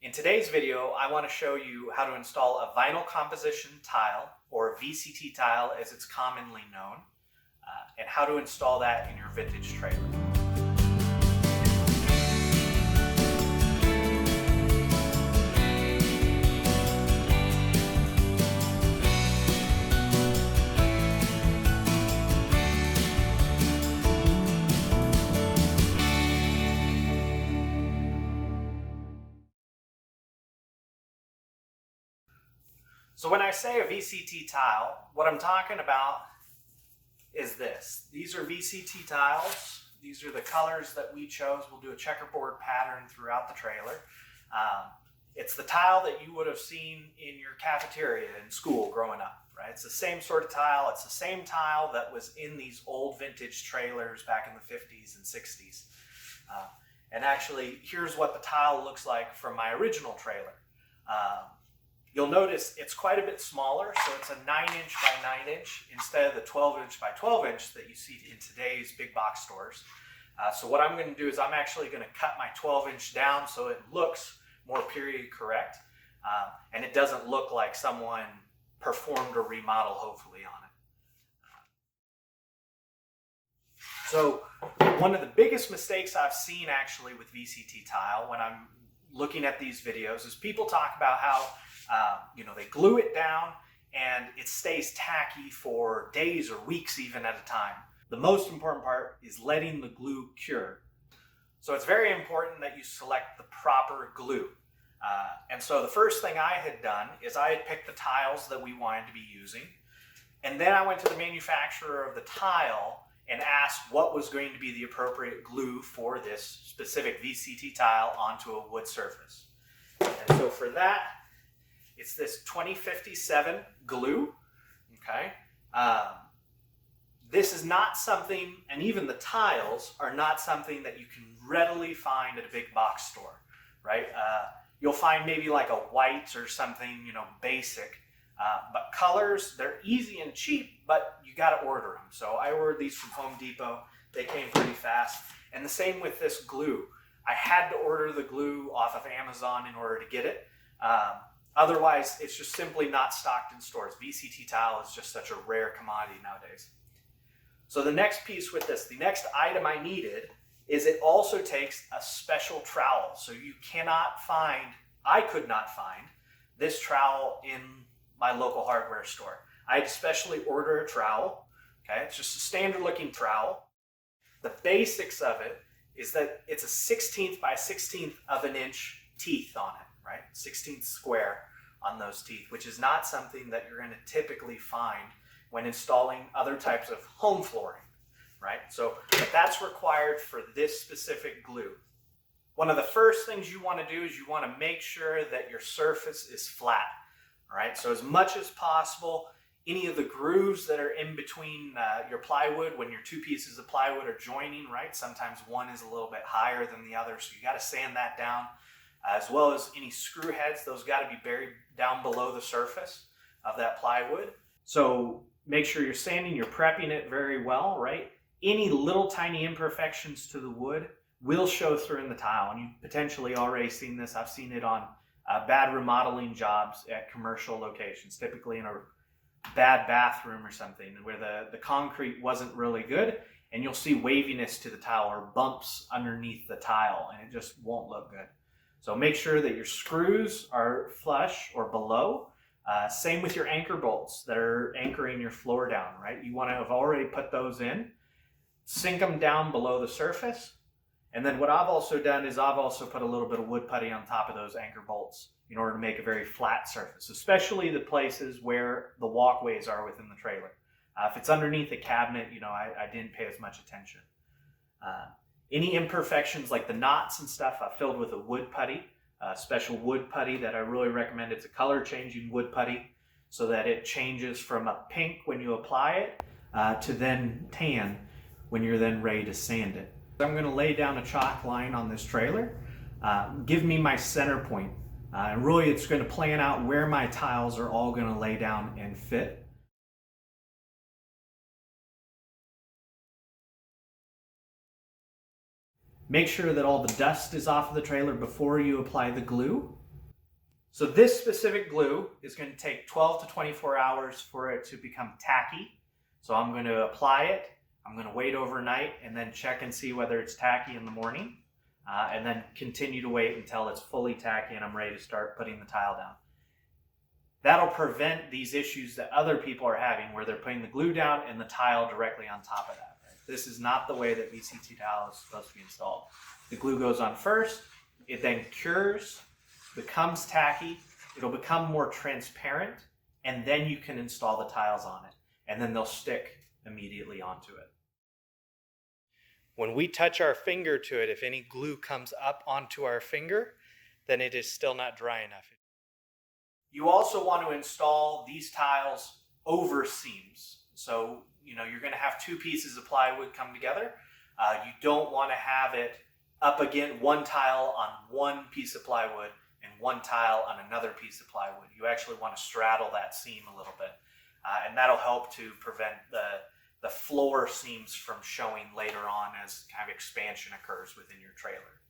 In today's video, I want to show you how to install a vinyl composition tile, or VCT tile as it's commonly known, and how to install that in your vintage trailer. So when I say a VCT tile, what I'm talking about is this. These are VCT tiles. These are the colors that we chose. We'll do a checkerboard pattern throughout the trailer. It's the tile that you would have seen in your cafeteria in school growing up, right? It's the same sort of tile. It's the same tile that was in these old vintage trailers back in the 50s and 60s. And actually, here's what the tile looks like from my original trailer. You'll notice it's quite a bit smaller, so it's a 9-inch by 9-inch instead of the 12-inch by 12-inch that you see in today's big box stores. So what I'm going to do is I'm actually going to cut my 12-inch down so it looks more period correct, and it doesn't look like someone performed a remodel, hopefully, on it. So one of the biggest mistakes I've seen actually with VCT tile when I'm looking at these videos is people talk about how they glue it down and it stays tacky for days or weeks even at a time. The most important part is letting the glue cure. So it's very important that you select the proper glue. And so the first thing I had done is I had picked the tiles that we wanted to be using. And then I went to the manufacturer of the tile and asked what was going to be the appropriate glue for this specific VCT tile onto a wood surface. And so for that, it's this 2057 glue, okay? This is not something, and even the tiles are not something that you can readily find at a big box store, right? You'll find maybe like a white or something, basic. But colors, they're easy and cheap, but you gotta order them. So I ordered these from Home Depot. They came pretty fast. And the same with this glue. I had to order the glue off of Amazon in order to get it. Otherwise, it's just simply not stocked in stores. VCT tile is just such a rare commodity nowadays. So the next piece with this, the next item I needed, is it also takes a special trowel. So you cannot find, I could not find, this trowel in my local hardware store. I had to specially order a trowel. Okay, it's just a standard looking trowel. The basics of it is that it's a 16th by 16th of an inch teeth on it, right? 16th square on those teeth, which is not something that you're going to typically find when installing other types of home flooring, right? So, but that's required for this specific glue. One of the first things you want to do is you want to make sure that your surface is flat, all right? So as much as possible, any of the grooves that are in between your plywood, when your two pieces of plywood are joining, right? Sometimes one is a little bit higher than the other, so you got to sand that down. As well as any screw heads, those got to be buried down below the surface of that plywood. So make sure you're sanding, you're prepping it very well, right? Any little tiny imperfections to the wood will show through in the tile, and you've potentially already seen this. I've seen it on bad remodeling jobs at commercial locations, typically in a bad bathroom or something where the concrete wasn't really good, and you'll see waviness to the tile or bumps underneath the tile, and it just won't look good. So make sure that your screws are flush or below. Same with your anchor bolts that are anchoring your floor down, right? You want to have already put those in. Sink them down below the surface. And then what I've also done is I've also put a little bit of wood putty on top of those anchor bolts in order to make a very flat surface, especially the places where the walkways are within the trailer. If it's underneath a cabinet, I didn't pay as much attention. Any imperfections like the knots and stuff, I filled with a wood putty, a special wood putty that I really recommend. It's a color changing wood putty so that it changes from a pink when you apply it to then tan when you're then ready to sand it. I'm going to lay down a chalk line on this trailer, give me my center point, and really it's going to plan out where my tiles are all going to lay down and fit. Make sure that all the dust is off of the trailer before you apply the glue. So this specific glue is going to take 12 to 24 hours for it to become tacky. So I'm going to apply it, I'm going to wait overnight, and then check and see whether it's tacky in the morning, and then continue to wait until it's fully tacky and I'm ready to start putting the tile down. That'll prevent these issues that other people are having where they're putting the glue down and the tile directly on top of that. Right? This is not the way that VCT tile is supposed to be installed. The glue goes on first, it then cures, becomes tacky, it'll become more transparent, and then you can install the tiles on it, and then they'll stick immediately onto it. When we touch our finger to it, if any glue comes up onto our finger, then it is still not dry enough. You also want to install these tiles over seams. So, you're going to have two pieces of plywood come together. You don't want to have it up against one tile on one piece of plywood and one tile on another piece of plywood. You actually want to straddle that seam a little bit. And that'll help to prevent the floor seams from showing later on as kind of expansion occurs within your trailer.